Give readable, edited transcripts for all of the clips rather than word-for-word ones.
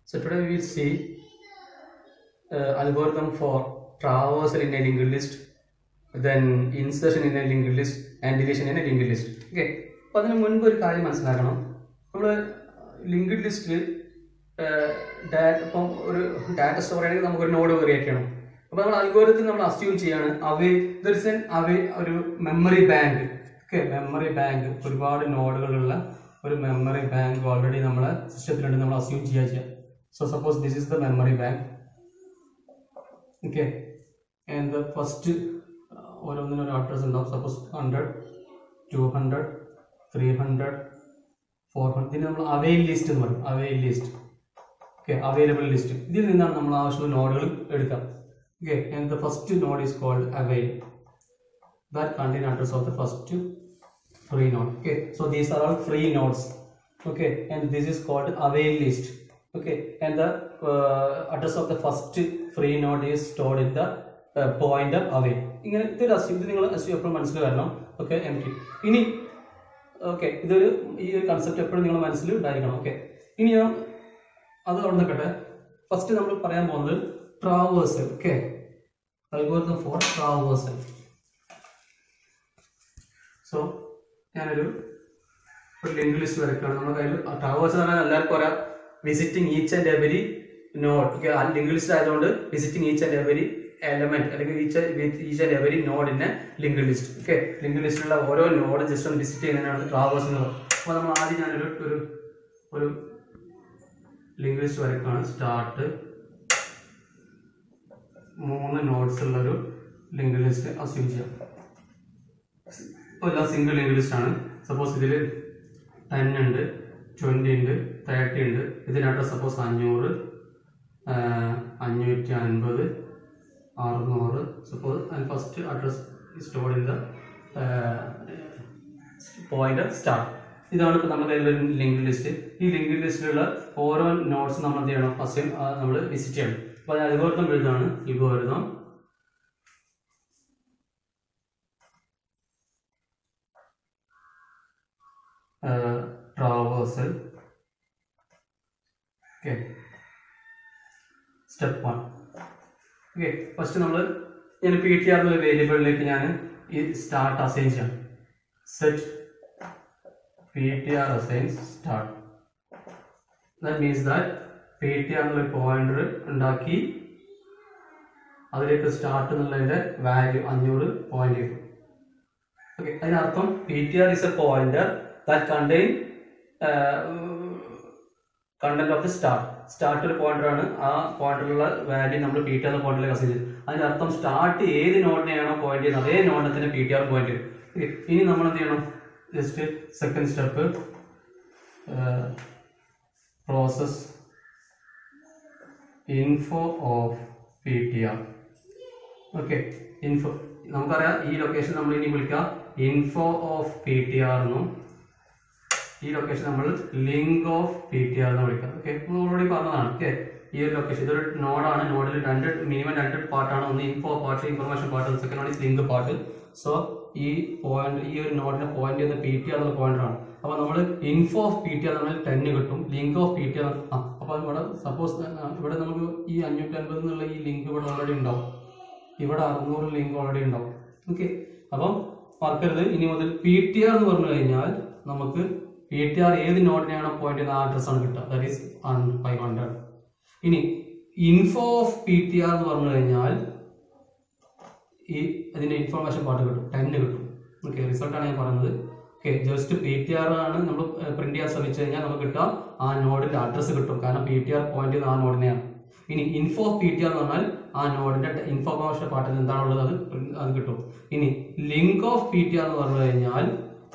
So today we will see algorithm for traversal in a linked list, then insertion in a linked list and deletion in a linked list. Okay. അപ്പോൾ അതിന് മുൻപ് ഒരു കാര്യം മനസ്സിലാക്കണം. നമ്മൾ linked ലിസ്റ്റിൽ ഇപ്പം ഒരു ഡാറ്റ സ്റ്റോർ ചെയ്യണമെങ്കിൽ നമുക്കൊരു നോഡ് ക്രിയേറ്റ് ചെയ്യണം. അപ്പോൾ നമ്മൾ അൽഗോരിതത്തിൽ നമ്മൾ അസ്യൂം ചെയ്യാണ് ഒരു memory bank. Okay, memory bank ഒരുപാട് നോഡുകളുള്ള ഒരു മെമ്മറി ബാങ്ക് ഓൾറെഡി നമ്മളെ സിസ്റ്റത്തിലുണ്ട്. നമ്മൾ അസ്യൂം ചെയ്യാം. So suppose this is the memory bank. Okay, and the first ഓരോന്നിനൊരു അഡ്രസ് ഉണ്ടാവും. സപ്പോസ് 100, 200, 300, 400. ഇതിന് നമ്മൾ അവൈൽ ലിസ്റ്റ് എന്ന് പറയും. Avail list. Okay, available list. ഇതിൽ നിന്നാണ് നമ്മൾ ആവശ്യമുള്ള നോഡുകൾ എടുക്കാം. Okay, and the first node is called avail. That contain address of the first free node. Okay, so these are all free nodes. Okay, and this is called avail list. Okay, and the address of the first free node is stored in the pointer avail. ഇങ്ങനെ ഇതൊരു ഇത് നിങ്ങൾ എപ്പോഴും മനസ്സിൽ വരണം. Okay, empty. ഇനി okay, ഇതൊരു ഈ ഒരു കൺസെപ്റ്റ് എപ്പോഴും നിങ്ങൾ മനസ്സിൽ ഉണ്ടായിരിക്കണം. ഓക്കെ, ഇനി ഞാൻ അത് അവിടെ നിൽക്കട്ടെ. ഫസ്റ്റ് നമ്മൾ പറയാൻ പോകുന്നത് traversal. Okay, algorithm for traversal. So ഞാനൊരു ലിങ്ക് ലിസ്റ്റ് വരയ്ക്കുകയാണ്. നമ്മുടെ കയ്യിൽ ട്രാവേഴ്സൽ പറഞ്ഞാൽ എല്ലാവർക്കും പറയാം visiting each and every node. Okay, ആ ലിങ്ക് ലിസ്റ്റ് ആയതുകൊണ്ട് visiting each and every element അല്ലെങ്കിൽ each and every node in a link list. Okay, link ലിസ്റ്റിലുള്ള ഓരോ നോഡ് ജസ്റ്റ് ഒന്ന് വിസിറ്റ് ചെയ്യുന്നതിനാണ് ട്രാവേഴ്സ് എന്ന് പറയുന്നത്. അപ്പോൾ നമ്മൾ ആദ്യം ഞാനൊരു ഒരു ലിങ്ക് ലിസ്റ്റ് വരയ്ക്കുകയാണ്. സ്റ്റാർട്ട് 3 നോഡ്സ് ഉള്ളൊരു ലിങ്ക് ലിസ്റ്റ് അസ്യൂം ചെയ്യാം. ഇപ്പോൾ എല്ലാം സിംഗിൾ ലിങ്ക് ലിസ്റ്റ് ആണ്. സപ്പോസ് ഇതിൽ 10 ഉണ്ട്, 20 ഉണ്ട്, 30 ഉണ്ട്. ഇതിൻ്റെ address suppose 500, 550, 600. Suppose and first address stored in the pointer start. ഇതാണ് ഇപ്പോൾ നമ്മുടെ കയ്യിലൊരു ലിങ്ക് ലിസ്റ്റ്. ഈ ലിങ്ക് ലിസ്റ്റിലുള്ള ഓരോ നോട്ട്സും നമ്മൾ എന്ത് ചെയ്യണം? ഫസ്റ്റ് നമ്മൾ വിസിറ്റ് ചെയ്യണം. അപ്പോൾ അത് അൽഗോരിതം എഴുതാണ്. Algorithm traversal. Okay, step 1. Okay, first നമ്മൾ ഞാൻ PTR എന്നുള്ള വേരിയബിളിലേക്ക് ഞാൻ ഈ സ്റ്റാർട്ട് അസൈൻ ചെയ്യാം. Set PTR assigns start. That means that PTR എന്നുള്ള പോയിന്റർ ഉണ്ടാക്കി അതിലേക്ക് സ്റ്റാർട്ട് എന്നുള്ളതിന്റെ വാല്യൂ 500 പോയിന്റ് ചെയ്തു. ഓക്കെ, അതിനർത്ഥം PTR is a pointer that contain content of the start. Start ഒരു പോയിന്റർ ആണ്. ആ പോയിന്ററിലുള്ള വാല്യൂ നമ്മൾ PTR എന്ന പോയിന്റിലേക്ക് അസൈൻ ചെയ്തു. അതിനർത്ഥം സ്റ്റാർട്ട് ഏത് നോഡിനെയാണോ പോയിന്റ് ചെയ്യുന്നത് അതേ നോഡിനെ തന്നെ PTR പോയിന്റ് ചെയ്യും. ഓക്കെ, ഇനി നമ്മൾ എന്ത് ചെയ്യണം? Just second step process info of PTR. Okay, info നമുക്കറിയാം ഈ ലൊക്കേഷൻ നമ്മൾ ഇനി വിളിക്കാം ഇൻഫോ ഓഫ് PTR എന്നും ഈ ലൊക്കേഷൻ നമ്മൾ ലിങ്ക് ഓഫ് PTR എന്ന് വിളിക്കാം. ഓക്കെ, നമ്മൾ ഓൾറെഡി പറഞ്ഞതാണ്. ഓക്കെ, ഈ ഒരു ലൊക്കേഷൻ ഇതൊരു നോഡാണ്. നോഡിൽ മിനിമം 2 പാർട്ടാണ്. ഒന്ന് info part, information part. Second one is link part. So ഈ പോയിന്റ് ഈ ഒരു നോഡിനെ പോയിന്റ് ചെയ്യുന്ന PTR എന്നുള്ള പോയിന്ററാണ്. അപ്പോൾ നമ്മൾ ഇൻഫോ ഓഫ് PTR എന്ന് പറഞ്ഞാൽ 10 കിട്ടും. ലിങ്ക് ഓഫ് PTR അപ്പോൾ ഇവിടെ സപ്പോസ് ഇവിടെ നമുക്ക് ഈ 550 എന്നുള്ള ഈ ലിങ്ക് ഇവിടെ ഓൾറെഡി ഉണ്ടാവും. ഇവിടെ 600 ലിങ്ക് ഓൾറെഡി ഉണ്ടാവും. ഓക്കെ, അപ്പം മറക്കരുത്. ഇനി മുതൽ PTR എന്ന് പറഞ്ഞു കഴിഞ്ഞാൽ നമുക്ക് PTR ഏത് നോഡിനെയാണോ പോയിന്റ് ചെയ്യുന്ന ആ അഡ്രസ് ആണ് കിട്ടുക. That is 500. ഇനി ഇൻഫോ ഓഫ് PTR എന്ന് പറഞ്ഞു കഴിഞ്ഞാൽ ഈ അതിന്റെ ഇൻഫർമേഷൻ പാർട്ട് കിട്ടും, 10 കിട്ടും. ഓക്കെ, റിസൾട്ടാണ് ഞാൻ പറയുന്നത്. ഓക്കെ, ജസ്റ്റ് PTR ആണ് നമ്മൾ പ്രിന്റ് ചെയ്യാൻ ശ്രമിച്ചു കഴിഞ്ഞാൽ നമുക്ക് കിട്ടുക ആ നോഡിന്റെ അഡ്രസ് കിട്ടും. കാരണം PTR പോയിന്റ് ചെയ്യുന്ന ആ നോഡിനെയാണ്. ഇനി ഇൻഫോ ഓഫ് PTR എന്ന് പറഞ്ഞാൽ ആ നോഡിന്റെ ഇൻഫർമേഷൻ പാർട്ടിൽ എന്താണുള്ളത് അത് കിട്ടും. ഇനി ലിങ്ക് ഓഫ് PTR എന്ന് പറഞ്ഞു കഴിഞ്ഞാൽ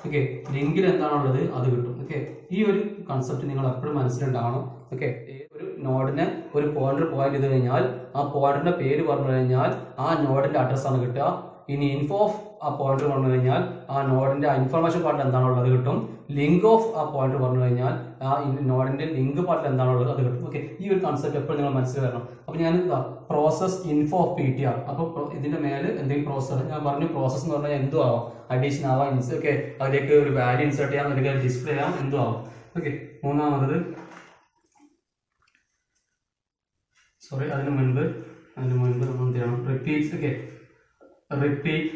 ഓക്കെ ലിങ്കിൽ എന്താണുള്ളത് അത് കിട്ടും. ഓക്കെ, ഈ ഒരു കൺസെപ്റ്റ് നിങ്ങൾ എപ്പോഴും മനസ്സിലുണ്ടാവണം. ഓക്കെ, ഒരു നോഡിനെ ഒരു പോയിന്റർ പോയിന്റ് ചെയ്ത് കഴിഞ്ഞാൽ ആ പോയിന്റിന്റെ പേര് പറഞ്ഞു കഴിഞ്ഞാൽ ആ നോഡിന്റെ അഡ്രസ് ആണ് കിട്ടുക. ഇനി ഇൻഫോ ഓഫ് ആ പോയിന്റർ പറഞ്ഞു കഴിഞ്ഞാൽ ആ നോഡിന്റെ ഇൻഫർമേഷൻ പാർട്ടിൽ എന്താണുള്ളത് കിട്ടും. ലിങ്ക് ഓഫ് ആ പോയിന്റർ പറഞ്ഞു കഴിഞ്ഞാൽ ആ നോഡിന്റെ ലിങ്ക് പാർട്ടിൽ എന്താണുള്ളത് അത് കിട്ടും. ഓക്കെ, ഈ ഒരു കൺസെപ്റ്റ് എപ്പോഴും നിങ്ങൾ മനസ്സിൽ വരണം. അപ്പോൾ ഞാൻ പ്രോസസ് ഇൻഫോ ഓഫ് PTR. അപ്പോൾ ഇതിന്റെ മേലെ എന്തെങ്കിലും പ്രോസസ് ഞാൻ പറഞ്ഞു. പ്രോസസ് എന്ന് പറഞ്ഞാൽ എന്തും ആവാം, അഡീഷൻ ആവാം, ഓക്കെ അതിലേക്ക് ഒരു വാല്യൂ ഇൻസേർട്ട് ചെയ്യാം, അല്ലെങ്കിൽ ഡിസ്പ്ലേ ആവാം, എന്തും ആവാം. ഓക്കെ, മൂന്നാമത് സോറി, അതിന് മുൻപ് നമ്മൾ എന്ത് ചെയ്യണം? Repeat. Okay, repeat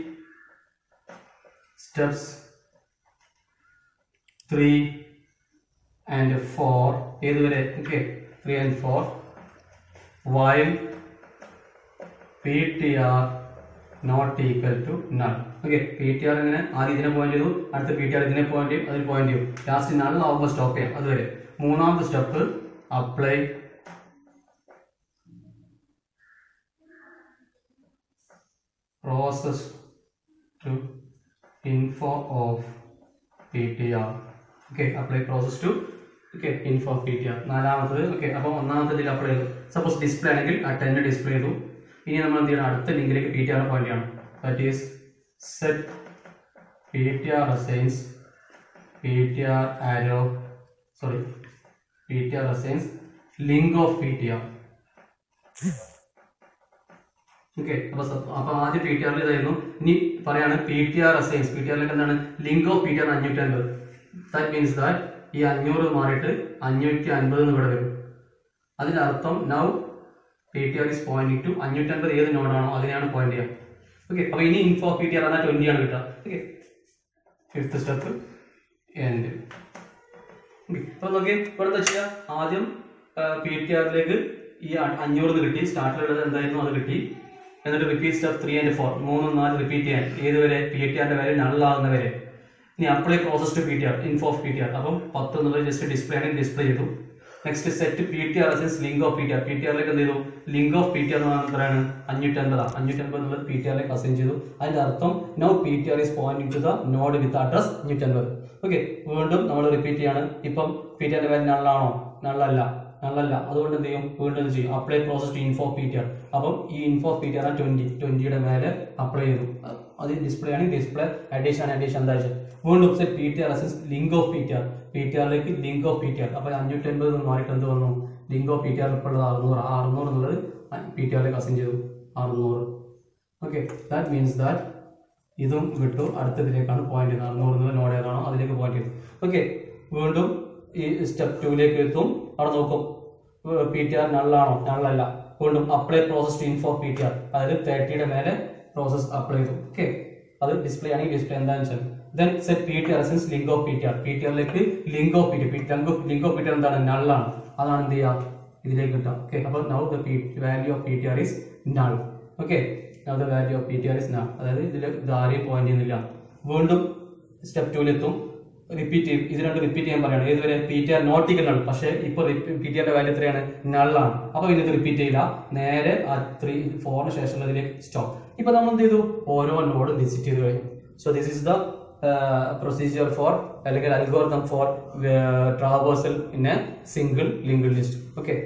steps 3 and 4 ഏതുവരെ? Okay, 3 and 4 while PTR not equal to null. Okay, PTR ഇങ്ങനെ ആദ്യം ഇതിനെ പോയിന്റ് ചെയ്തു, അടുത്ത PTR ഇതിനെ പോയിന്റ് ചെയ്യും, അതിൽ പോയിന്റ് ചെയ്യും, ലാസ്റ്റ് നൾ ആവുമ്പോൾ സ്റ്റോപ്പ് ചെയ്യാം. അതുവരെ. മൂന്നാമത്തെ step apply process to info of PTR. Okay, apply process to info of PTR. നാലാമത്തത്. ഓക്കെ, അപ്പോൾ ഒന്നാമത്തെ അപ്ലൈ ചെയ്തു. സപ്പോസ് ഡിസ്പ്ലേ ആണെങ്കിൽ ആ 10 ഡിസ്പ്ലേ ചെയ്തു. ഇനി നമ്മൾ എന്ത് ചെയ്യണം? അടുത്ത ലിങ്കിലേക്ക് PTR പോയിന്റ് ചെയ്യണം. That is set PTR assigns PTR arrow, sorry, PTR assigns link of PTR. Okay, അപ്പൊ ആദ്യം PTR ഇതായിരുന്നു. ഇനി പറയാണ് PTR assigns, PTR എന്താണ്? Link of PTR 550. That means that ഈ 500 മാറിയിട്ട് 550 എന്ന് ഇവിടെ വരും. അതിനർത്ഥം now PTR is pointing to 550 ഏത് നോഡാണോ അതിനെയാണ് പോയിന്റ് ചെയ്യുക. ഓക്കെ, അപ്പൊ ഇനി info of PTR എന്നാൽ 20 ആണ് കിട്ടുക. Okay, fifth step end. അപ്പൊ നോക്കി ഇവിടെ എന്താ ചെയ്യുക? ആദ്യം PTRലേക്ക് ഈ 500 കിട്ടി, സ്റ്റാർട്ടിലുള്ളത് എന്തായിരുന്നു അത് കിട്ടി. എന്നിട്ട് റിപ്പീറ്റ് സ്റ്റെപ്പ് 3 and 4 3 4 റിപ്പീറ്റ് ചെയ്യാൻ ഏതുവരെ? PTRന്റെ വാല്യൂ നള്ളാകുന്നവരെ. ഇനി apply process to PTR, info of PTR. അപ്പം 10 എന്നുള്ളത് ജസ്റ്റ് ഡിസ്പ്ലേ ആണെങ്കിൽ ഡിസ്പ്ലേ ചെയ്തു. Next set PTR assigns link of PTR. PTRലേക്ക് എന്ത് ചെയ്തു? ലിങ്ക് ഓഫ് PTR എന്ന് പറഞ്ഞാൽ എത്രയാണ്? 550. 550 എന്നുള്ളത് PTRലേക്ക് അസൈൻ ചെയ്തു. അതിന്റെ അർത്ഥം now PTR is pointing to the node with address 550. Okay, വീണ്ടും നമ്മൾ റിപ്പീറ്റ് ചെയ്യാണ്. ഇപ്പം PTRന്റെ വാല്യൂ നള്ളാണോ? നള്ളല്ല. അതുകൊണ്ട് എന്ത് ചെയ്യും? വീണ്ടും ചെയ്യും apply process to info of PTR. അപ്പം ഈ info of PTR 20യുടെ മേലെ അപ്ലൈ ചെയ്തു. അത് ഡിസ്പ്ലേ ആണ്, ഡിസ്പ്ലേ അഡീഷൻ എന്താ വെച്ചാൽ വീണ്ടും PTR assigns link of PTR. PTRലേക്ക് ലിങ്ക് ഓഫ് PTR. അപ്പൊ 550 മാറിയിട്ട് എന്ത് വന്നു? ലിങ്ക് ഓഫ് PTR ഇപ്പോൾ ഉള്ളത് 600 എന്നുള്ളത് PTRലേക്ക് അസൈൻ ചെയ്തു 600. ഓക്കെ, ദാറ്റ് മീൻസ് ദാറ്റ് ഇതും വിട്ടു, അടുത്തതിലേക്കാണ് പോയിന്റ് ചെയ്യുന്നത്. 600 എന്നുള്ള നോഡ് ഏതാണോ അതിലേക്ക് പോയിന്റ് ചെയ്തു. ഓക്കെ, വീണ്ടും ഈ സ്റ്റെപ്പ് 2ലേക്ക് എത്തും. അവിടെ നോക്കും PTR നള്ളാണോ? നള്ളല്ല. വീണ്ടും apply process to info of PTR. അതായത് 30യുടെ മേലെ പ്രോസസ് അപ്ലൈ ചെയ്തു. ഓക്കെ, അത് ഡിസ്പ്ലേ ആണെങ്കിൽ ഡിസ്പ്ലേ എന്താണെന്ന് വെച്ചാൽ then set PTR assigns link of PTR. PTRലേക്ക് ലിങ്ക് ഓഫ് PTR എന്താണ്? നള്ളാണ്. അതാണ് എന്ത് ചെയ്യുക? ഇതിലേക്ക് കിട്ടുക. ഓക്കെ, അപ്പോൾ now the value of PTR is null. Okay, now the value of PTR is null. അതായത് ഇതിൽ ആരെയും പോയിന്റ് ചെയ്യുന്നില്ല. വീണ്ടും സ്റ്റെപ്പ് 2ലെത്തും. റിപ്പീറ്റ് ചെയ്യും. ഇത് രണ്ട് റിപ്പീറ്റ് ചെയ്യാൻ പറയണം. ഏതുവരെ? PTR നോട്ട് ഈക്വൽ ആണ്. പക്ഷേ ഇപ്പോൾ PTRന്റെ വാല്യൂ എത്രയാണ്? നള്ളാണ്. അപ്പോൾ ഇനി ഇത് റിപ്പീറ്റ് ചെയ്യില്ല, നേരെ ആ 3 4ന് ശേഷമുള്ളതിലേക്ക് സ്റ്റോപ്പ്. ഇപ്പൊ നമ്മൾ എന്ത് ചെയ്തു? ഓരോ നോഡ് വിസിറ്റ് ചെയ്ത് കഴിഞ്ഞു. So this is the procedure for അല്ലെങ്കിൽ algorithm for traversal in a single linked list. Okay.